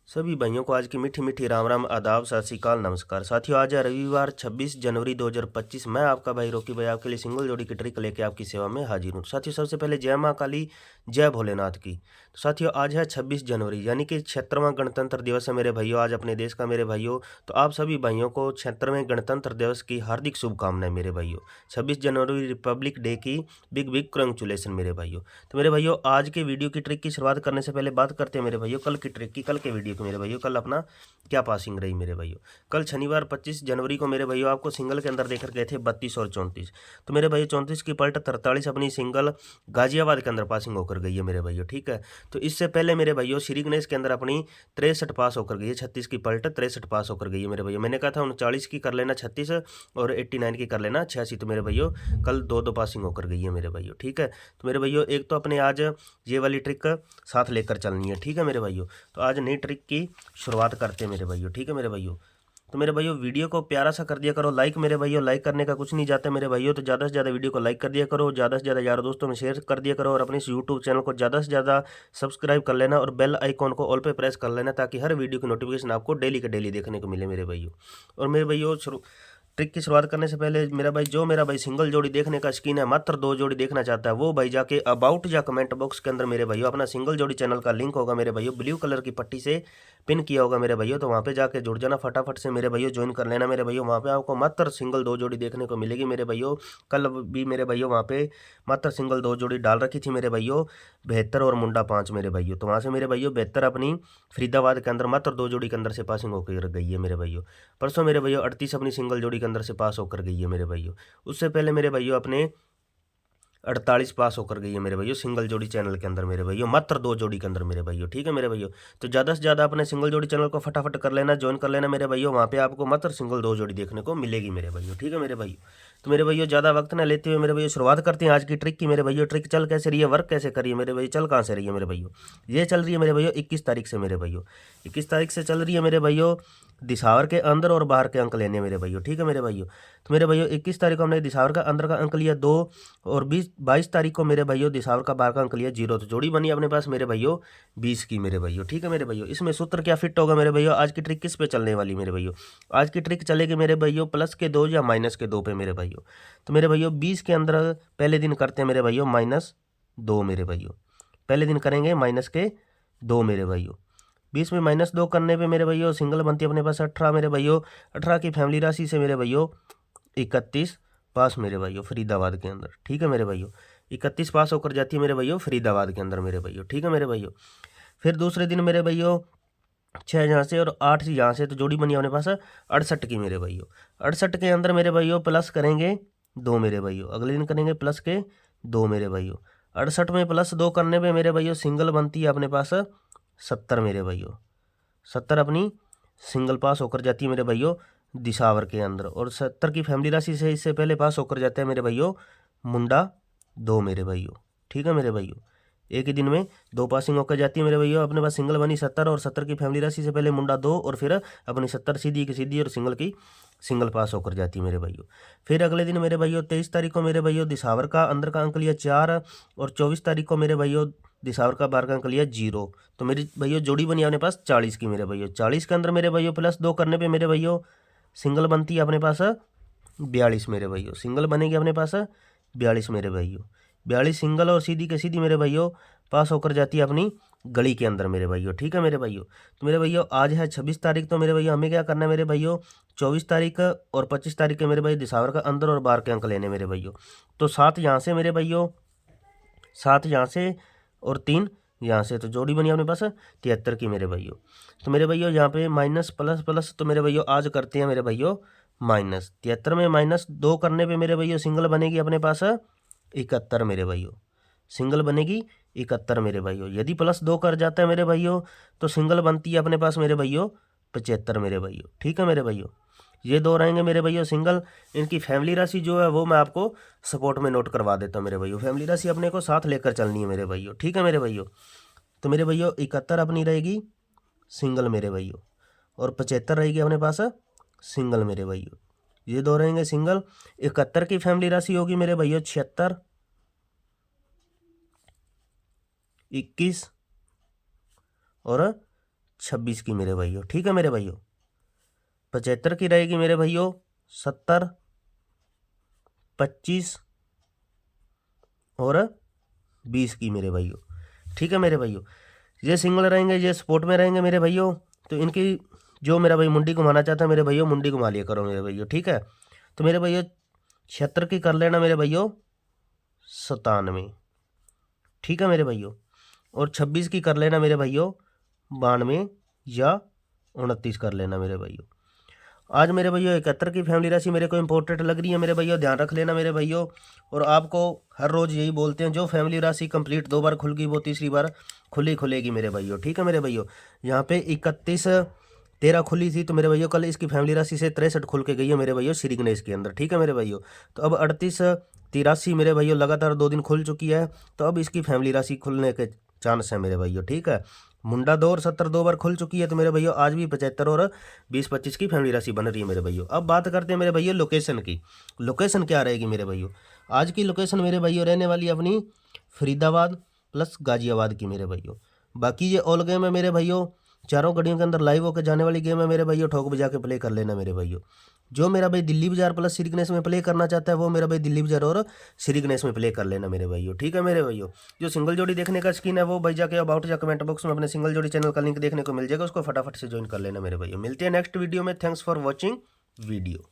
सभी भाइयों को आज की मीठी मीठी राम राम, आदाब, सत श्री अकाल, नमस्कार। साथियों, आज है रविवार 26 जनवरी 2025। मैं आपका भाई रॉकी भाई आपके लिए सिंगल जोड़ी की ट्रिक लेके आपकी सेवा में हाजिर हूँ। साथियों, सबसे पहले जय माँ काली, जय भोलेनाथ की। तो साथियों, आज है 26 जनवरी यानी कि 76वां गणतंत्र दिवस है मेरे भाइयों, आज अपने देश का मेरे भाइयों। तो आप सभी भाइयों को 76वें गणतंत्र दिवस की हार्दिक शुभकामनाएं मेरे भाइयों। 26 जनवरी रिपब्लिक डे की बिग बिग कंग्रेचुलेसन मेरे भाइयों। तो मेरे भाइयों, आज के वीडियो की ट्रिक की शुरुआत करने से पहले बात करते हैं मेरे भाइयों कल की ट्रिक की, कल के वीडियो की मेरे भाइयों। कल अपना क्या पासिंग रही मेरे भाइयों। कल शनिवार 25 जनवरी को मेरे भाइयों आपको सिंगल के अंदर देकर गए थे 32 और 34। तो मेरे भाइयों 34 की पलट 43 अपनी सिंगल गाजियाबाद के अंदर पासिंग होकर गई है मेरे भाइयों, ठीक है। तो इससे पहले मेरे भाइयों श्री गणेश के अंदर अपनी 63 पास होकर गई है, 36 की पलट 63 पास होकर गई है मेरे भाइयों। मैंने कहा था 39 की कर लेना 36 और 89 की कर लेना 86। तो मेरे भाइयों कल दो दो पासिंग होकर गई है मेरे भाइयों, ठीक है। तो मेरे भाइयों एक तो अपने आज ये वाली ट्रिक साथ लेकर चलनी है, ठीक है मेरे भाइयों। तो आज नई ट्रिक की शुरुआत करते हैं मेरे भाइयों, ठीक है मेरे भाइयों। तो मेरे भाइयों वीडियो को प्यारा सा कर दिया करो लाइक मेरे भाइयों, लाइक करने का कुछ नहीं जाता मेरे भाइयों। तो ज़्यादा से ज़्यादा वीडियो को लाइक कर दिया करो, ज़्यादा से ज़्यादा यार दोस्तों में शेयर कर दिया करो, और अपने इस यूट्यूब चैनल को ज़्यादा से ज़्यादा सब्सक्राइब कर लेना और बेल आइकॉन को ऑल पे प्रेस कर लेना, ताकि हर वीडियो की नोटिफिकेशन आपको डेली के डेली देखने को मिले मेरे भाइयों। और मेरे भाइयों ट्रिक की शुरुआत करने से पहले मेरा भाई सिंगल जोड़ी देखने का शौकीन है, मात्र 2 जोड़ी देखना चाहता है, वो भाई जाके अबाउट या कमेंट बॉक्स के अंदर मेरे भाइयों अपना सिंगल जोड़ी चैनल का लिंक होगा मेरे भाइयों, ब्लू कलर की पट्टी से पिन किया होगा मेरे भाइयों। तो वहाँ पे जाके जुड़ जाना फटाफट से मेरे भाइयों, ज्वाइन कर लेना मेरे भाइयों। वहाँ पे आपको मात्र सिंगल 2 जोड़ी देखने को मिलेगी मेरे भाइयों। कल भी मेरे भाइयों वहाँ पे मात्र सिंगल 2 जोड़ी डाल रखी थी मेरे भाइयों, 72 और मुंडा 5 मेरे भाइयों। तो वहाँ से मेरे भाइयों 72 अपनी फरीदाबाद के अंदर मात्र 2 जोड़ी के अंदर से पासिंग होकर गई है मेरे भाइयों। परसों मेरे भाइयों 38 अपनी सिंगल जोड़ी के अंदर से पास होकर गई है मेरे भाइयों। उससे पहले मेरे भाइयों अपने 48 पास होकर गई है मेरे भाइयों सिंगल जोड़ी चैनल के अंदर मेरे भाइयों, मात्र 2 जोड़ी के अंदर मेरे भाइयों, ठीक है मेरे भाइयों। तो ज़्यादा से ज़्यादा अपने सिंगल जोड़ी चैनल को फटाफट कर लेना, ज्वाइन कर लेना मेरे भाइयों। वहाँ पे आपको मात्र सिंगल 2 जोड़ी देखने को मिलेगी मेरे भाइयों, ठीक है मेरे भाइयों। तो मेरे भाइयों ज़्यादा वक्त ना लेते हुए मेरे भाइयों शुरुआत करते हैं आज की ट्रिक की मेरे भाइयों। ट्रिक चल कैसे रही है, वर्क कैसे करिए मेरे भाइयों, चल कहाँ से रही है मेरे भाइयों। ये चल रही है मेरे भाइयों 21 तारीख से मेरे भाइयों, 21 तारीख से चल रही है मेरे भाइयों। दिसावर के अंदर और बाहर के अंक लेने मेरे भाइयों, ठीक है मेरे भाइयों। तो मेरे भाइयों 21 तारीख को हमने दिसावर का अंदर का अंक लिया 2, और 22 तारीख को मेरे भाइयों दिसावर का बाहर का अंक लिया 0। तो जोड़ी बनी अपने पास मेरे भाइयों 20 की मेरे भाइयों, ठीक है मेरे भाइयों। इसमें सूत्र क्या फिट होगा मेरे भाइयों, आज की ट्रिक किस पे चलने वाली मेरे भाइयों। आज की ट्रिक चलेगी मेरे भाइयों प्लस के 2 या माइनस के 2 पे मेरे भाइयों। तो मेरे भाइयों 20 के अंदर पहले दिन करते हैं मेरे भाइयों -2 मेरे भाइयों, पहले दिन करेंगे -2 मेरे भाइयों। 20 में -2 करने पे मेरे भैया सिंगल बनती है अपने पास 18 मेरे भैया। 18 की फैमिली राशि से मेरे भैया 31 पास मेरे भैया फरीदाबाद के अंदर, ठीक है मेरे भैया। 31 पास होकर जाती है मेरे भैया फरीदाबाद के अंदर मेरे भैया, ठीक है मेरे भैया। फिर दूसरे दिन मेरे भैया 6 यहाँ से और 8 यहाँ से, तो जोड़ी बनी अपने पास 68 की मेरे भैया। 68 के अंदर मेरे भैया प्लस करेंगे 2 मेरे भैया, अगले दिन करेंगे प्लस के 2 मेरे भैया। 68 में +2 करने पे मेरे भैया सिंगल बनती है अपने पास 70 मेरे भाइयों। 70 अपनी सिंगल पास होकर जाती है मेरे भाइयों दिसावर के अंदर, और 70 की फैमिली राशि से इससे पहले पास होकर जाता है मेरे भाइयों मुंडा 2 मेरे भाइयों, ठीक है मेरे भाइयों। एक ही दिन में 2 पासिंग होकर जाती है मेरे भैया। अपने पास सिंगल बनी 70, और 70 की फैमिली राशि से पहले मुंडा 2, और फिर अपनी 70 सीधी की सीधी और सिंगल की सिंगल पास होकर जाती है मेरे भाइयों। फिर अगले दिन मेरे भाइयों 23 तारीख को मेरे भाइयों दिसावर का अंदर का अंक लिया 4, और 24 तारीख को मेरे भाइयों दिसावर का बाहर का अंक लिया 0। तो मेरी भैया जोड़ी बनी अपने पास 40 की मेरे भैया। 40 के अंदर मेरे भैया +2 करने पे मेरे भैया सिंगल बनती है अपने पास 42 मेरे भैया, सिंगल बनेगी अपने पास 42 मेरे भैया। 42 सिंगल और सीधी के सीधी मेरे भैया पास होकर जाती है अपनी गली के अंदर मेरे भैया, ठीक है मेरे भैया। तो मेरे भैया आज है 26 तारीख, तो मेरे भैया हमें क्या करना है मेरे भैया 24 तारीख और 25 तारीख के मेरे भाई दिसावर का अंदर और बाहर के अंक लेने मेरे भैया। तो 7 यहाँ से मेरे भैया, 7 यहाँ से और 3 यहाँ से, तो जोड़ी बनी अपने पास 73 की मेरे भैया। तो मेरे भैया यहाँ पे माइनस प्लस प्लस, तो मेरे भैया आज करते हैं मेरे भैया माइनस। 73 में -2 करने पे मेरे भैया सिंगल बनेगी अपने पास 71 मेरे भैया, सिंगल बनेगी 71 मेरे भाइयों। यदि +2 कर जाता है मेरे भाइयों तो सिंगल बनती है अपने पास मेरे भाइयों 75 मेरे भाइयों, ठीक है मेरे भाइयों। ये 2 रहेंगे मेरे भाइयों सिंगल। इनकी फैमिली राशि जो है वो मैं आपको सपोर्ट में नोट करवा देता हूँ मेरे भाइयों। फैमिली राशि अपने को साथ लेकर चलनी है मेरे भाइयों, ठीक है मेरे भाइयों। तो मेरे भाइयों 71 अपनी रहेगी सिंगल मेरे भाइयों, और 75 रहेगी अपने पास सिंगल मेरे भाइयों। ये 2 रहेंगे सिंगल। 71 की फैमिली राशि होगी मेरे भाइयों 76, 21 और 26 की मेरे भाइयों। ठीक है मेरे भाइयों, 75 की रहेगी मेरे भाइयों 70, 25 और 20 की मेरे भाइयों। ठीक है मेरे भाइयों, ये सिंगल रहेंगे, ये स्पोर्ट में रहेंगे मेरे भाइयों। तो इनकी जो मेरा भाई मुंडी घुमाना चाहता है मेरे भाइयों, मुंडी घुमा लिया करो मेरे भाइयों। ठीक है, तो मेरे भाइयों 76 की कर लेना मेरे भाइयों 97। ठीक है मेरे भाइयों, और 26 की कर लेना मेरे भाइयों 92 या 29 कर लेना मेरे भाइयों। आज मेरे भाइयों 71 की फैमिली राशि मेरे को इंपॉर्टेंट लग रही है मेरे भाइयों, ध्यान रख लेना मेरे भाइयों। और आपको हर रोज़ यही बोलते हैं, जो फैमिली राशि कंप्लीट 2 बार खुल गई वो तीसरी बार खुलेगी मेरे भाइयों। ठीक है मेरे भाइयों, यहाँ पे 31/13 खुली थी, तो मेरे भाइयों कल इसकी फैमिली राशि से 63 खुल के गई है मेरे भाइयों श्री गणेश के अंदर। ठीक है मेरे भाइयों, तो अब 38/83 मेरे भाइयों लगातार 2 दिन खुल चुकी है, तो अब इसकी फैमिली राशि खुलने के चांस है मेरे भाइयों। ठीक है, मुंडा 2 और 70 2 बार खुल चुकी है, तो मेरे भैया आज भी 75 और 20-25 की फैमिली राशि बन रही है मेरे भैया। अब बात करते हैं मेरे भैया लोकेशन की। लोकेशन क्या रहेगी मेरे भैया? आज की लोकेशन मेरे भैया रहने वाली है अपनी फरीदाबाद प्लस गाजियाबाद की मेरे भैया। बाकी ये ऑल गेम है मेरे भैया, चारों गड़ियों के अंदर लाइव होकर जाने वाली गेम है मेरे भैया। ठोक बजा के प्ले कर लेना मेरे भैया। जो मेरा भाई दिल्ली बाजार प्लस श्री गणेश में प्ले करना चाहता है वो मेरा भाई दिल्ली बाजार और श्री गणेश में प्ले कर लेना मेरे भाइयों। ठीक है मेरे भाइयों, जो सिंगल जोड़ी देखने का स्कीन है वो भाई जाके अबाउट या कमेंट बॉक्स में अपने सिंगल जोड़ी चैनल का लिंक देखने को मिल जाएगा, उसको फटाफट से ज्वाइन कर लेना मेरे भाइयों। मिलते हैं नेक्स्ट वीडियो में। Thanks for watching video.